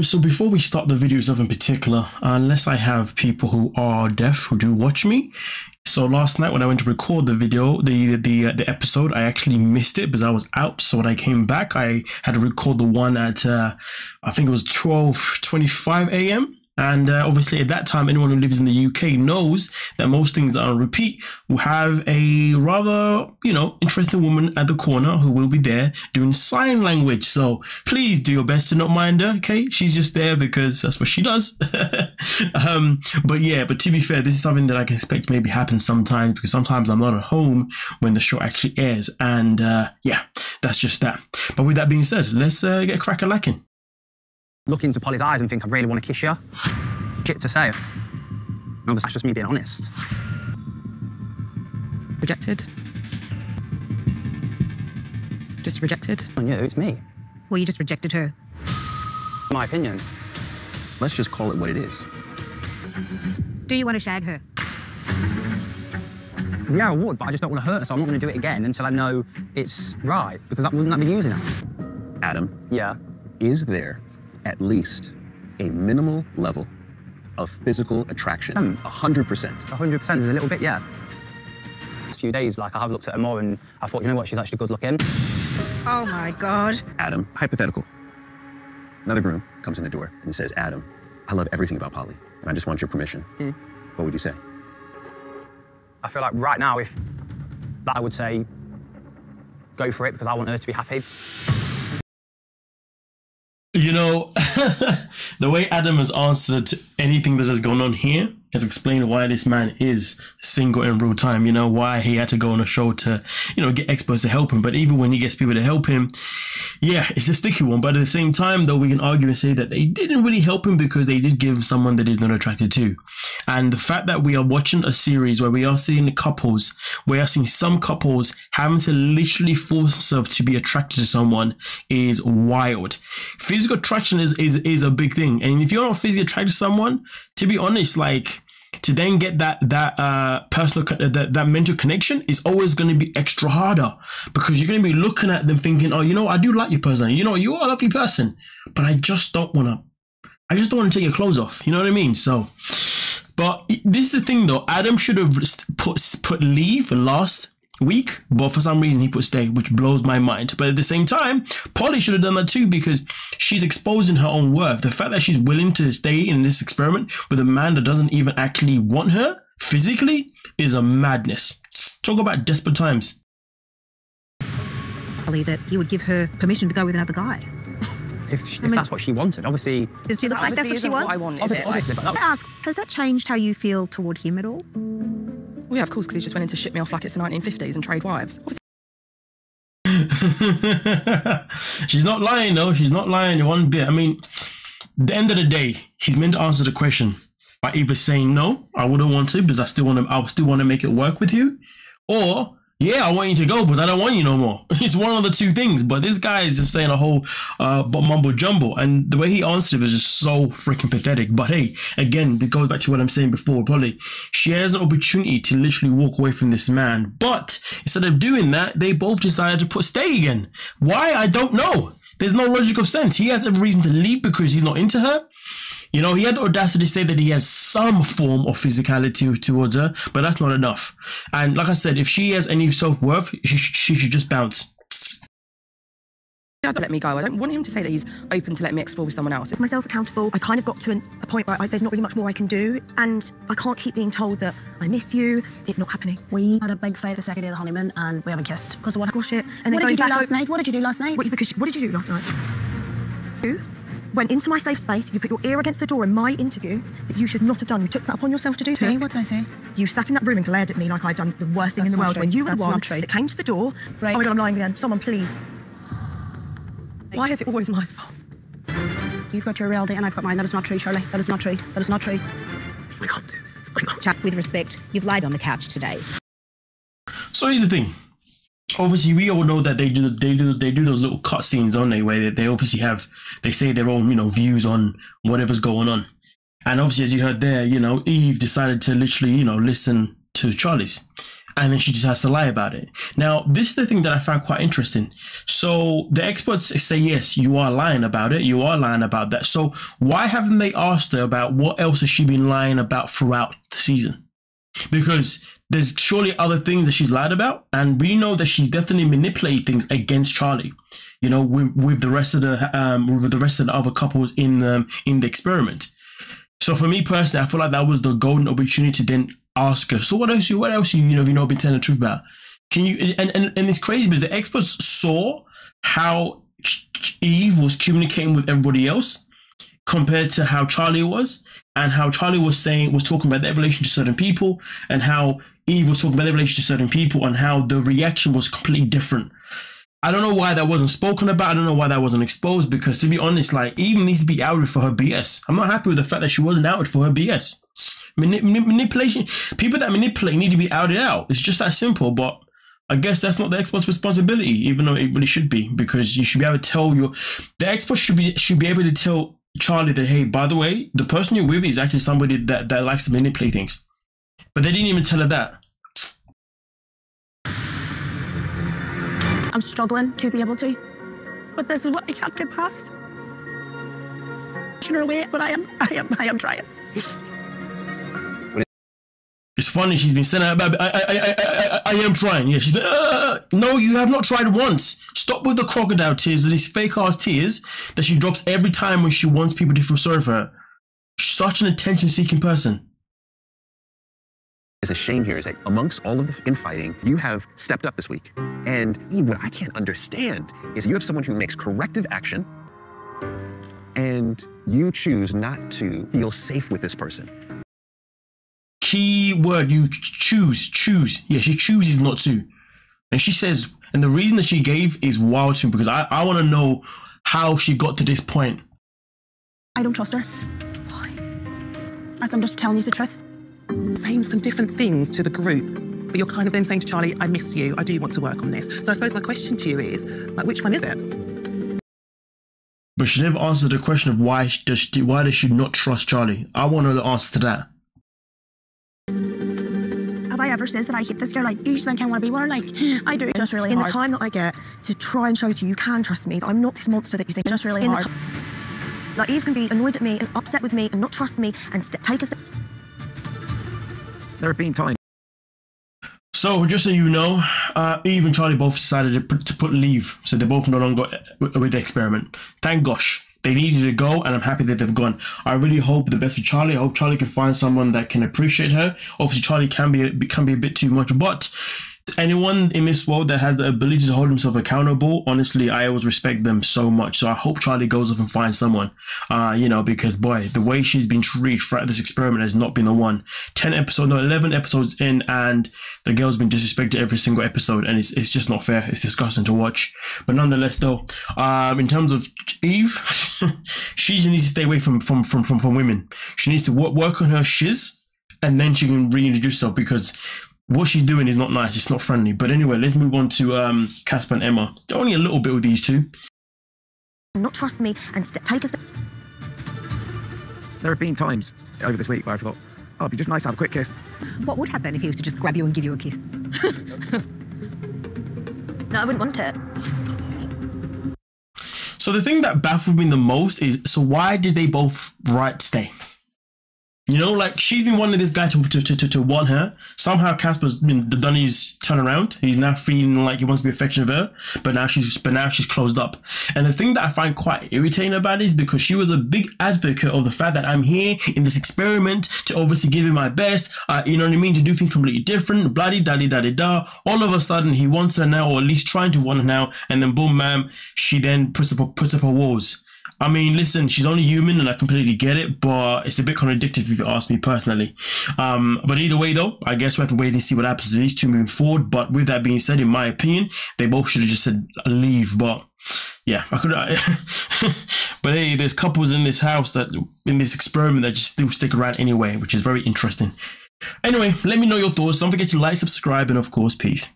So before we start the video itself in particular, unless I have people who are deaf who do watch me. So last night when I went to record the video, the episode, I actually missed it because I was out. So when I came back, I had to record the one at, I think it was 12:25 a.m. And obviously at that time, anyone who lives in the UK knows that most things that are on repeat will have a rather, interesting woman at the corner who will be there doing sign language. So please do your best to not mind her, okay? She's just there because that's what she does. But to be fair, this is something that I can expect maybe happen sometimes because sometimes I'm not at home when the show actually airs. And that's just that. But with that being said, let's get crack-a-lacking. Look into Polly's eyes and think, I really want to kiss you. Shit to say. No, that's just me being honest. Rejected? Just rejected? On you, it's me. Well, you just rejected her. My opinion. Let's just call it what it is. Do you want to shag her? Yeah, I would, but I just don't want to hurt her, so I'm not going to do it again until I know it's right, because wouldn't that be using her? Adam. Yeah? Is there at least a minimal level of physical attraction? 100%. 100% is a little bit, yeah. Last few days, I have looked at her more and I thought, you know what, she's actually good looking. Oh my God. Adam, hypothetical. Another groom comes in the door and says, Adam, I love everything about Polly, and I just want your permission. What would you say? I feel like right now, if that I would say, go for it, because I want her to be happy. The way Adam has answered anything that has gone on here has explained why this man is single in real time, why he had to go on a show to, get experts to help him. But even when he gets people to help him, yeah, it's a sticky one. But at the same time, though, we can argue and say that they didn't really help him because they did give someone that he's not attracted to. And the fact that we are watching a series where we are seeing couples, we are seeing some couples having to literally force themselves to be attracted to someone is wild. Physical attraction is a big thing. And if you're not physically attracted to someone, to be honest, to then get that personal, that mental connection is always going to be extra harder because you're going to be looking at them thinking, oh, I do like you personally. You are a lovely person, but I just don't want to take your clothes off. You know what I mean? So, but this is the thing though. Adam should have put leave last week, but for some reason he put stay, which blows my mind. But at the same time, Polly should have done that too because she's exposing her own worth. The fact that she's willing to stay in this experiment with a man that doesn't even actually want her physically is a madness. Talk about desperate times. Polly, that he would give her permission to go with another guy. If that's what she wanted, obviously. Does she look like that's what she wants? What I want, obviously, Can I ask, has that changed how you feel toward him at all? Well, yeah, of course, because he just went in to ship me off like it's the 1950s and trade wives. She's not lying though. She's not lying one bit. I mean, at the end of the day, he's meant to answer the question by either saying no, I wouldn't want to because I still want to make it work with you, or yeah, I want you to go because I don't want you no more. It's one of the two things. But this guy is just saying a whole mumbo jumbo, and the way he answered it was just so freaking pathetic. But hey, again, it goes back to what I'm saying before. Polly, she has an opportunity to literally walk away from this man, but instead of doing that, they both decided to put stay again. Why? I don't know. There's no logical sense. He has every reason to leave because he's not into her. He had the audacity to say that he has some form of physicality towards her, but that's not enough. And like I said, if she has any self-worth, she should just bounce. Let me go. I don't want him to say that he's open to let me explore with someone else. Myself accountable. I kind of got to a point where there's not really much more I can do, and I can't keep being told that I miss you. It's not happening. We had a big fight the second day of the honeymoon, and we haven't kissed because of what? Gosh, it. And what did you do last night? What did you do last night? What did you do last night? You went into my safe space. You put your ear against the door in my interview that you should not have done. You took that upon yourself to do so. See, what did I say? You sat in that room and glared at me like I'd done the worst thing in the world when you were the one that came to the door. Right. Oh my God, I'm lying again. Someone, please. Why is it always my fault? You've got your reality and I've got mine. That is not true, Shirley. That is not true. That is not true. We can't do this. Chuck, with respect, you've lied on the couch today. So here's the thing. Obviously, we all know that they do those little cutscenes, don't they? Where they obviously they say their own, views on whatever's going on. And obviously, as you heard there, Eve decided to literally, listen to Charlie's. and then she just has to lie about it. Now, this is the thing that I found quite interesting. So the experts say, yes, you are lying about it. You are lying about that. So why haven't they asked her about what else has she been lying about throughout the season? Because there's surely other things that she's lied about, and we know that she's definitely manipulated things against Charlie, you know, with the rest of the other couples in the experiment. So for me personally, I feel like that was the golden opportunity to then ask her, so what else you been telling the truth about? Can you, and it's crazy because the experts saw how Eve was communicating with everybody else compared to how Charlie was, and how Charlie was talking about their relation to certain people, and how Eve was talking about their relation to certain people, and how the reaction was completely different. I don't know why that wasn't spoken about. I don't know why that wasn't exposed, because to be honest, like, Eve needs to be outed for her BS. I'm not happy with the fact that she wasn't outed for her BS. Manipulation, people that manipulate need to be outed out. It's just that simple, but I guess that's not the expert's responsibility, even though it really should be, because you should be able to tell the expert should be able to tell Charlie that, hey, by the way, the person you're with is actually somebody that likes to manipulate things. But they didn't even tell her that. I'm struggling to be able to, but this is what I can't get past. Pushing her away, but I am trying. It's funny, she's been saying, I am trying. Yeah, she's been, no, you have not tried once. Stop with the crocodile tears, these fake ass tears that she drops every time when she wants people to feel sorry for her. Such an attention seeking person. It's a shame here is that amongst all of the infighting, you have stepped up this week. And Eve, what I can't understand is you have someone who makes corrective action and you choose not to feel safe with this person. Key word, you choose. Yeah, she chooses not to. And she says, and the reason that she gave is wild to me, because I want to know how she got to this point. I don't trust her. Why? I'm just telling you the truth. Saying some different things to the group, but you're kind of then saying to Charlie, I miss you, I do want to work on this. So I suppose my question to you is, like, which one is it? But she never answered the question of why does she not trust Charlie? I want to know the answer to that. Have I ever said that I hate this girl? Like, do you think I want to be with her? Like, I do. It's just really in hard. the time that I get to try and show to you, you can trust me, that I'm not this monster that you think. It's just really hard. Like, Eve can be annoyed at me and upset with me and not trust me and take a step. There have been times. So, just so you know, Eve and Charlie both decided to put leave. So they're both no longer with the experiment. Thank gosh. They needed to go, and I'm happy that they've gone. I really hope the best for Charlie. I hope Charlie can find someone that can appreciate her. Obviously, Charlie can be a bit too much, but anyone in this world that has the ability to hold himself accountable, honestly, I always respect them so much. So I hope Charlie goes off and finds someone, because boy, the way she's been treated throughout this experiment has not been the one. 11 episodes in, and the girl's been disrespected every single episode, and it's just not fair. It's disgusting to watch. But nonetheless, though, in terms of Eve, she needs to stay away from women. She needs to work on her shiz, and then she can reintroduce herself, because what she's doing is not nice. It's not friendly. But anyway, let's move on to Casper and Emma. Only a little bit with these two. Not trust me and take a step. There have been times over this week where I thought, oh, it'd be just nice to have a quick kiss. What would happen if he was to just grab you and give you a kiss? No, I wouldn't want it. So the thing that baffled me the most is, so why did they both stay? You know, like, she's been wanting this guy to want her. Somehow Casper's done his turnaround. He's now feeling like he wants to be affectionate of her, but now she's closed up. And the thing that I find quite irritating about it is because she was a big advocate of the fact that I'm here in this experiment to obviously give him my best, you know what I mean, to do things completely different, blah-de-da-de-da-de-da. All of a sudden, he wants her now, or at least trying to want her now, and then boom, ma'am, she then puts up her walls. I mean, listen, she's only human and I completely get it, but it's a bit contradictory if you ask me personally. But either way, though, I guess we have to wait and see what happens to these two moving forward. But with that being said, in my opinion, they both should have just said leave. But yeah, but hey, there's couples in this house in this experiment that just still stick around anyway, which is very interesting. Anyway, let me know your thoughts. Don't forget to like, subscribe, and of course, peace.